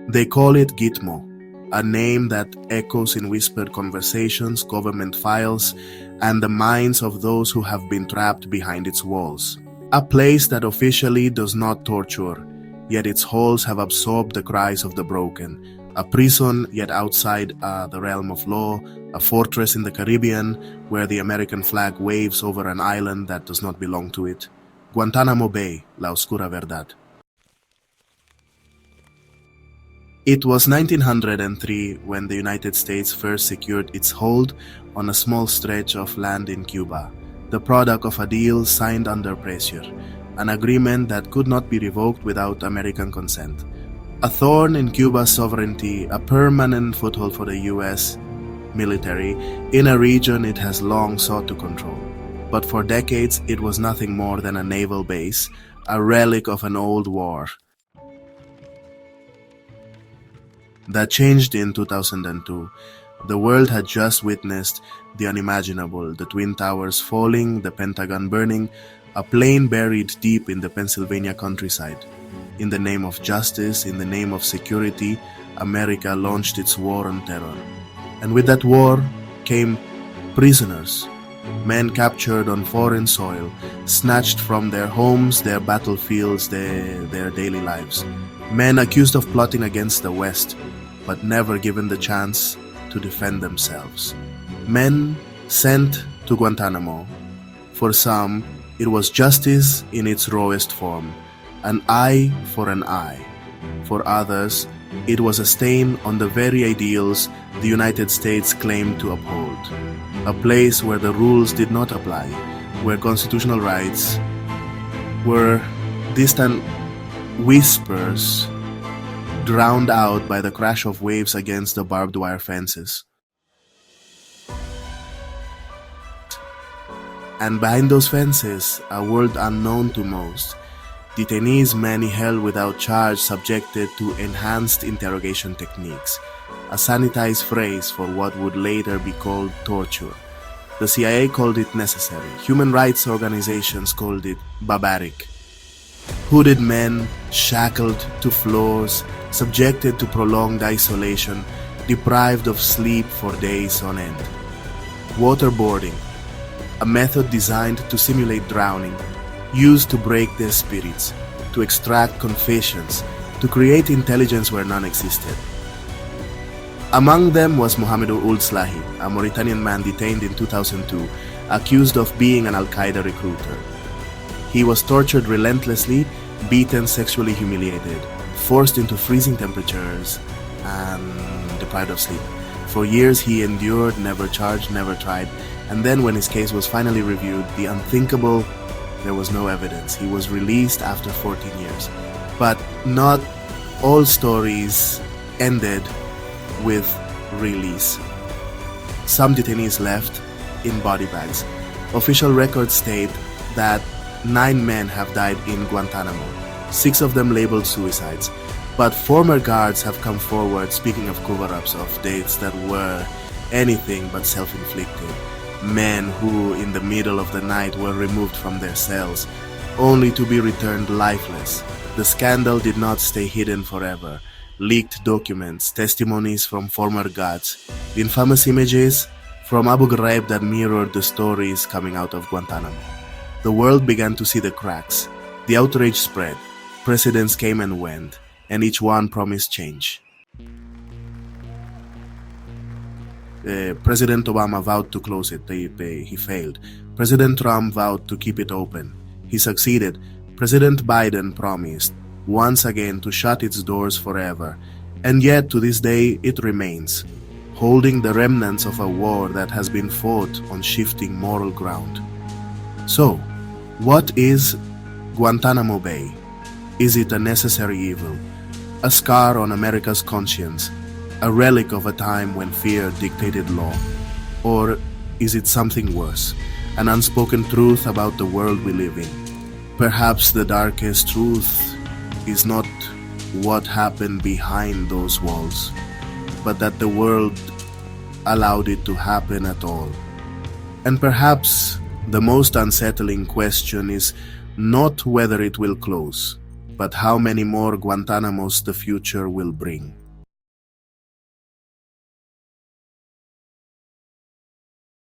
They call it Gitmo, a name that echoes in whispered conversations, government files, and the minds of those who have been trapped behind its walls. A place that officially does not torture, yet its halls have absorbed the cries of the broken. A prison, yet outside the realm of law, a fortress in the Caribbean, where the American flag waves over an island that does not belong to it. Guantánamo Bay, la oscura verdad. It was 1903 when the United States first secured its hold on a small stretch of land in Cuba, the product of a deal signed under pressure, an agreement that could not be revoked without American consent. A thorn in Cuba's sovereignty, a permanent foothold for the U.S. military in a region it has long sought to control. But for decades, it was nothing more than a naval base, a relic of an old war. That changed in 2002. The world had just witnessed the unimaginable, the Twin Towers falling, the Pentagon burning, a plane buried deep in the Pennsylvania countryside. In the name of justice, in the name of security, America launched its war on terror. And with that war came prisoners, men captured on foreign soil, snatched from their homes, their battlefields, their daily lives. Men accused of plotting against the West, but never given the chance to defend themselves. Men sent to Guantánamo. For some, it was justice in its rawest form, an eye for an eye. For others, it was a stain on the very ideals the United States claimed to uphold. A place where the rules did not apply, where constitutional rights were distant whispers drowned out by the crash of waves against the barbed wire fences. And behind those fences, a world unknown to most, detainees, many held without charge, subjected to enhanced interrogation techniques, a sanitized phrase for what would later be called torture. The CIA called it necessary. Human rights organizations called it barbaric. Hooded men, shackled to floors, subjected to prolonged isolation, deprived of sleep for days on end. Waterboarding, a method designed to simulate drowning, used to break their spirits, to extract confessions, to create intelligence where none existed. Among them was Mohamedou Ould Slahi, a Mauritanian man detained in 2002, accused of being an Al-Qaeda recruiter. He was tortured relentlessly, beaten, sexually humiliated, forced into freezing temperatures, and deprived of sleep. For years he endured, never charged, never tried, and then when his case was finally reviewed, the unthinkable, there was no evidence. He was released after 14 years. But not all stories ended with release. Some detainees left in body bags. Official records state that 9 men have died in Guantánamo, 6 of them labeled suicides. But former guards have come forward speaking of cover-ups of deaths that were anything but self-inflicted. Men who, in the middle of the night, were removed from their cells, only to be returned lifeless. The scandal did not stay hidden forever. Leaked documents, testimonies from former guards, the infamous images from Abu Ghraib that mirrored the stories coming out of Guantánamo. The world began to see the cracks. The outrage spread. Presidents came and went, and each one promised change. President Obama vowed to close it. He failed. President Trump vowed to keep it open. He succeeded. President Biden promised once again to shut its doors forever. And yet to this day it remains, holding the remnants of a war that has been fought on shifting moral ground. So, what is Guantánamo Bay? Is it a necessary evil? A scar on America's conscience? A relic of a time when fear dictated law? Or is it something worse? An unspoken truth about the world we live in? Perhaps the darkest truth is not what happened behind those walls, but that the world allowed it to happen at all. And perhaps the most unsettling question is not whether it will close, But how many more Guantanamos the future will bring?